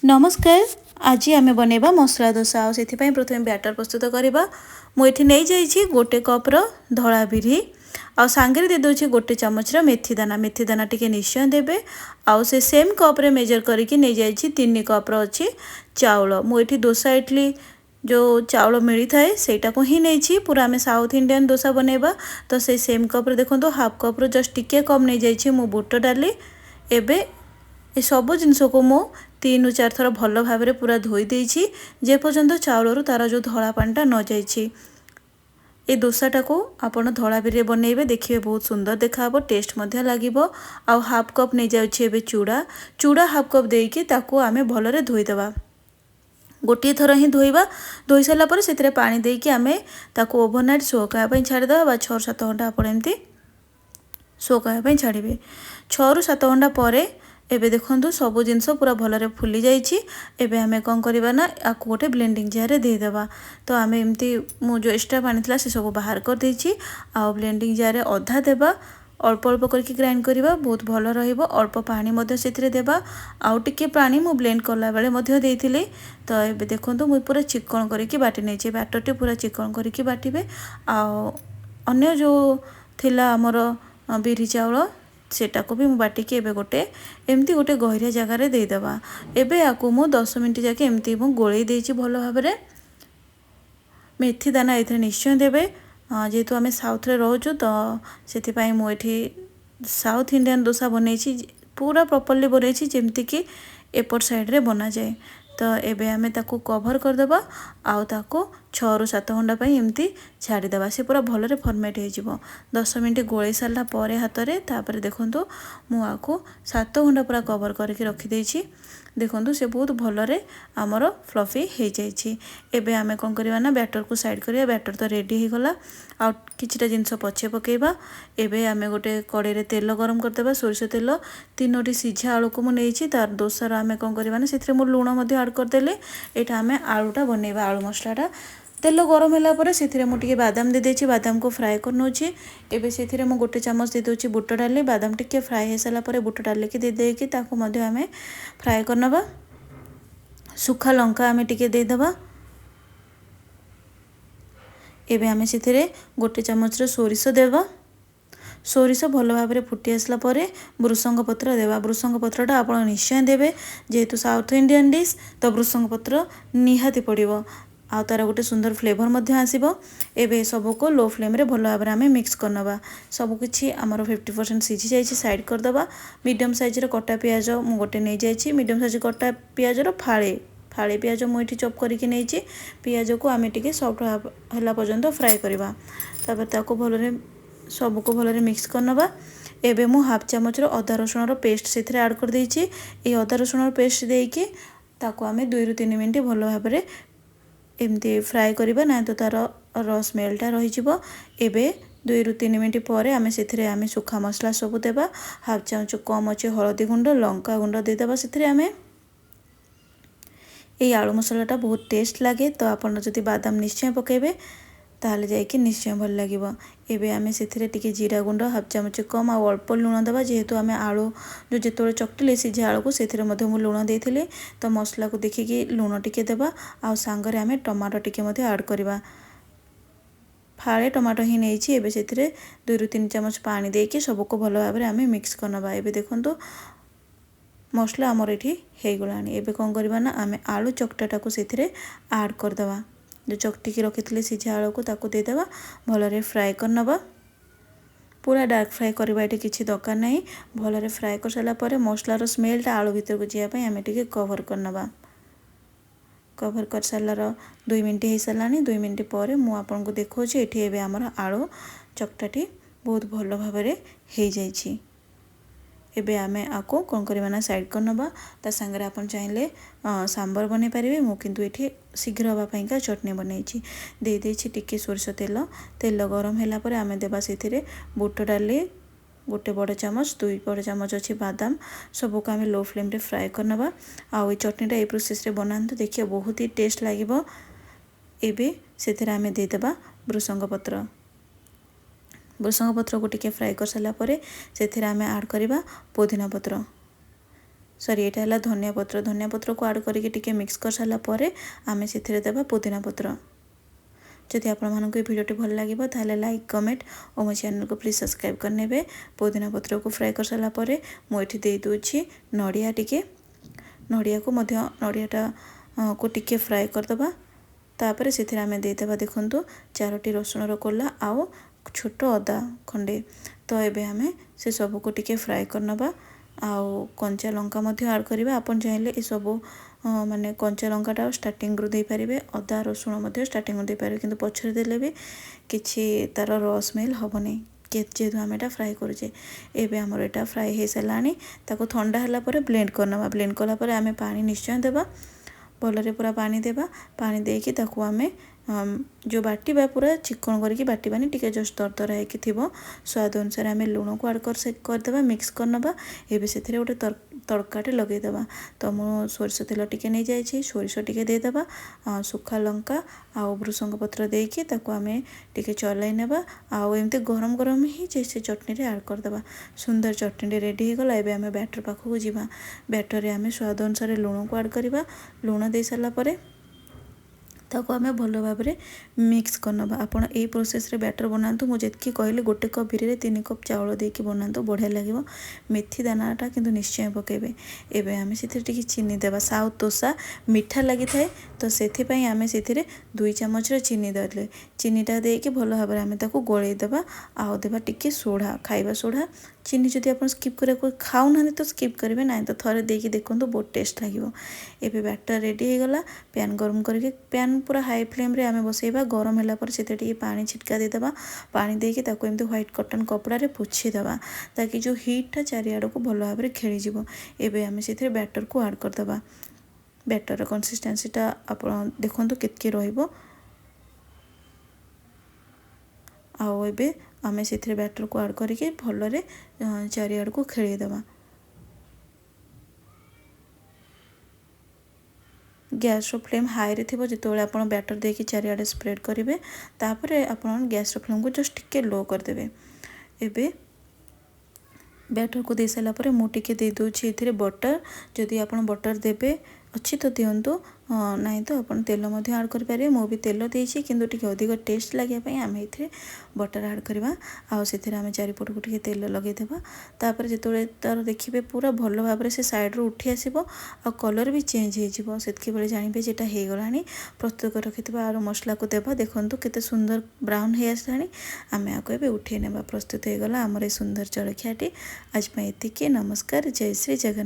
नमस्कार। आज आम बनैबा मसला दोसा से प्रथम बैटर प्रस्तुत करवा। मुझे नहीं जाइए गोटे कप्र धला बिरी आ सांगे दे दूसरी गोटे चामचर मेथी दाना टी निश्चय देवे। आउ से सेम कप्रे मेजर करके नहीं जाइए 3 कप्र अच्छी चाउल। मुझे दोसा इडली जो चाउल मिली थाए सेटा को ही नहीं पूरा आम साउथ इंडियन दोसा बनैबा। तो से सेम कप्रे देखो हाफ कप्र जस्ट टिके कम नहीं जाइए मु बुट डाली। एबे ए सब जिनस को मु 3 4 थर भल भाव में पूरा धोई देछि जे पर्यंत चाउल तार जो धला पानीटा न जाइछि। ए दोसाटा को आपण धला बिरे बनइबे देखिए बहुत सुंदर देखा टेस्ट मध्य लागिबो। आ हाफ कप नहीं जाउछि एबे चूड़ा हाफ कप देकी ताको आमे भलरे धोई देबा। गोटे थर ही धोइबा। धोई सारा पर सेतरे पानी देकी आमे ताको ओवरनाइट सोका पई छाड़ी देबा। 6 7 घंटा आपण एमती सोका पई छाड़िबे। 6 ରୁ 7 घंटा परे एबे देखंतु सब जिनस पूरा भलरे फुली जाइछि। एबे हमें कौन करबा ना आकु गोटे ब्लेंडिंग जार रे दे देबा। तो आमे एमती मु जो एक्स्ट्रा पानी थिला से सब बाहर कर देछि। आ ब्लेंडिंग जार रे अधा देबा। अल्प अल्प करके ग्राइंड करबा बहुत भल रहिबो। अल्प पानी मध्य सेथिरे देबा। आउ टिके पानी मु ब्लेंड करला बेले मध्य देइथिले। तो एबे देखंतु मु पूरा चिकन करके बाटी नेछि। बैटरटी पूरा चिकन करके बाटिबे। आ अन्य जो थिला हमर बिरी चाउल सेटा को भी मु बाटिकी एबे गोटे एमती गोटे गहिरिया जगार रे दे देबा। एबे आकु मु 10 मिनिट जाके एमती मु गोळेई देछि भलो भाव रे। मेथी दाना एथे निश्चय देबे। जेहेतु आमे साउथ रे रहउछु तो सेति पई मु एठी साउथ इंडियन डोसा बनैछि पूरा प्रॉपर्ली बनैछि जेमती कि एपर साइड रे बना जाए। तो एबे आमे ताको कवर कर देबा। आउ ताको 6 ରୁ 7 घंटा पई एमती छाड़ी देबा। से पूरा भल रे फॉर्मेट हे जिवो। 10 मिनिट गोळेई सारला परे हाथ रे तापर देखंतु मु आको 7 घंटा पूरा कवर करके रखी देछि। देखंतु से बहुत भल रे हमर फ्लफी हे जाइछि। एबे आमे कोन करबा ना बैटर को साइड करिया। बैटर तो रेडी हे गला। आ किछटा जिंस पछे पकेबा। एबे आमे गोटे कड़े रे तेल गरम कर देबा। सोरिष तेल 3टी सिझा आलू को मु नेछि। तार दोसर आमे कोन करबा ना सेथरे मु लूण मध्ये ऐड कर देले। एटा आमे आलूटा बनैबा। आलू मसलाटा तेल गरम होला पर सेथिरे मु टिके बादाम दे देछि। बादाम को फ्राई कर नोछि। एबे सेथिरे मु गोटे चम्मच दे दोछि बुट डाली। बादाम टिके फ्राई हे साला पर बुट डाली के दे देकी ताको मध्ये आमे फ्राई करनबा। सुखा लंका आमे टिके दे देबा। एबे आमे सेथिरे गोटे चम्मच रे सोरिष देबा। सोरिष भल भाव में फुटी आसला परे भृसंग पत्र देबा। भृसंग पत्रटा आपण निश्चय देबे जेहेतु साउथ इंडियन डिश तो भृसंग पत्र निहाती पड़िबो। आ तार गोटे सुंदर फ्लेवर मध्य आसीबो। एबे सबको लो फ्लेम रे भल भाव में आमे मिक्स करनबा। सब किछि हमर 50% सिझी जाइछि साइड कर देबा। मीडियम साइज रे कटा प्याज मु गोटे नै जाइछि। मीडियम साइज कटा प्याज रो फाळे प्याज मु एठी चॉप करके नैछि। प्याज को आमे टिके सॉफ्ट हला पर्यंत फ्राई करबा। तापर ताको भल रे सबको भल रे मिक्स करनबा। एबे मु हाफ चम्मच रो अदा रसुण रो पेस्ट सेथरे ऐड कर देछि। ए अदा रसुण रो पेस्ट देकी ताको आमे 2 ରୁ 3 मिनिट भल भाव में एमती फ्राई करबा ना तो तार रस स्मेलटा रही जिवो। एबे 2 ରୁ 3 मिनिट पर आमे सेथरे आमे सुखा मसला सब देबा। हाफ चम्मच कम अच्छे हळदी गुंड लंका गुंड दे देबा। सेथरे आमे ए आलू मसलाटा बहुत टेस्ट लागे। तो आपण जदि बादाम निश्चय पकेबे ताहले जाइके निश्चय भल लागिबो। एबे आमे सेथिरे टिके जीरा गुंड हाफ चम्मच कम आ अल्प लूण देबा। जेहेतु आमे आलू जो जेतोळे चकटिले सिझा आलू को सेथिरे मध्ये मु लूण देइथिले तो मसला को देखिकी लूण टिके देबा। आ सांगरे आमे टमाटो टिके मध्ये ऐड करबा। फाळे टमाटो ही नेछि। एबे सेथिरे 2 ରୁ 3 चम्मच पानी देके सबको भल भाव में आमे मिक्स करनबा। एबे देखंतु मसला हमर एठी हे गलानी। एबे कोन करबा ना आमे आलू चकटाटा को सेथिरे ऐड कर देबा। जो चकटी की रखिथिले सिझा आलू को ताको दे देबा। भल रे फ्राई करनबा। पूरा डार्क फ्राई करबा एठी किछि दरकार नाही। भल रे फ्राई कर साला परे मसला रो स्मेलटा आलू भीतर को जिया पई आमे टिके कवर करनबा। कवर कर साला 2 मिनिट हे सालानी। 2 मिनिट पर मु आपन को देखौछि एठी एबे हमर आलू चकटाटी बहुत भल भाव में हे जाइछि। एबे आमे आको कोन करबा ना साइड करनबा। ता संगरे आपन चाहिले सांबर बने पारिबे। मु किंतु एठी शीघ्र हवा पई का चटनी बनैछि। दे देछि टिके सोरिष तेल। तेल गरम होला पर आमे देबा सेथिरे बुट डाली गोटे बड़ चम्मच 2 बड़ चम्मच अछि बादाम सबको आमे लो फ्लेम रे फ्राई करनबा। आ ए चटनीटा ए प्रोसेस रे बनांतु देखिए बहुत ही टेस्ट लागिबो। एबे सेथिरे आमे दे देबा भृसंग पत्र। भृसंग पत्र को टिके फ्राई कर साला परे सेथिरे आमे ऐड करबा पुदीना पत्र। सॉरी एटा है धनिया पत्र को आड करके टिके मिक्स कर सारा पर आम से देवा पुदीना पत्र। जदि आपको भिडियोटी भल लगे ताहले लाइक कमेंट और मो चैनल को प्लीज सब्सक्राइब करने। पुदीना पत्र को फ्राए कर सारा पर मुझे दे दूची नड़िया टिके नड़िया को नड़ियाटा को टिके फ्राए करदे तापर से आम देदेबा देखूँ 4टी रसुण कोला आउ छोट अदा खंडे। तो ये आम से सबको टिके फ्राए करनबा आउ कंचा लंका आड करवा। आपन चाहे ये सब माने कंचा लंकाटा स्टार्टिंग रू दे पारे अदा रसुण स्टार्टिंग दे पारे किंतु पछरे देले भी किछि तार र स्मेल हबनी जेहेतु आम एटा फ्राए करुचे। एबे हमर एटा फ्राए हो सारानी ताको ठंडा होला पर ब्लेंड करनबा। ब्लेंड कला पर आम पानी निश्चय देबा भलरे पूरा पानी देबा। पानी देकी ताको आम जो बाटिबा पूरा चिकन करके बाटिबानी टिके जस्ट तरतरा होगी थी स्वाद अनुसार आम लुण को आड करदे मिक्स करनबा। एबे से गोटे तड़काटे लगेदेबा। तो मु सोरिष तेल टिके नहीं जाइए सोरिष टिके देदेबा सुखा लंका आउ भृसंग पत्र देकी ताको आम टिके चलाई नेबा आउ एमती गरम गरम ही से चटनी रे आड करदबा। सुंदर चटनी रेडी हो गला। एबे आम बैटर पाखक जीवा। बैटर रे आम स्वाद अनुसार लुण को आड करवा। लुण दे सारा परे ताको आम भल भाव मिक्स करनबा। आपड़ यही प्रोसेस रे बैटर बनातु मुझे कहली गोटे कप बिरी 3 कप चाउल देकी बनातु बढ़िया लगे। मेथी दानाटा किंतु निश्चय पकेबे। एबे आम से चीनी देवा। साउथ डोसा मीठा लगी थाए तो से आम से 2 चामच चीनी देले चीनीटा देकी भल भाव आम ताको गोलई देवा आउ देवा टिके सोढ़ा खाइबा सोढ़ा। चीनी जदि आप स्किप कर खाऊना तो स्किप करेंगे ना तो थोड़े देखिए देखो बहुत टेस्ट लगे। एबे बैटर रेडी हो गला। पैन गरम करके पैन पूरा हाई फ्लेम रे आम बसैबा। गरम होला पर से पानी छिटका देदेबा। पानी देकी ताको एमती व्हाइट कटन कपड़ा रे पोछीदेबा ताकि जो हीटा चारिआड़ को भल भाव खेलीज। एबे आम से बैटर को आड करदबा। बैटर कंसिस्टेंसीटा आप देखो केतके रहिबो। आउ एबे आम से बैटर को आड करके भलरे चारिआड़ को खेलीदेबा। गैस फ्लेम हाई रे थिबो जितोले आपण बैटर देकी चारिआडे स्प्रेड करेंगे तापर आपण गैस फ्लेम को जस्ट टिके लो करदेबे। एबे बैटर को दे सारा पर मु टिके दे दूची एथिरे बटर। जदि आपण बटर देबे अच्छी तो दिंतु नाई तो आप तेल आड करेंगे। मु भी तेल देती किंतु टिके अधिक टेस्ट लगे आम ये बटर आड करवा। आउ से आम चारिपट को टिके तेल लगेदेवा। तापर जो तार देखिए पूरा भल भाव से साइड रू उठी आसो आ कलर भी चेंज हो जानवे जेटा हो गला। प्रस्तुत कर रखि आर मसला को देवा। देखो केते सुंदर ब्राउन हो आसला। आम आपको ए उठे नेबा। प्रस्तुत हो गला आमर सुंदर जलखियाटी। आज एतिके। नमस्कार। जय श्री जगन्नाथ।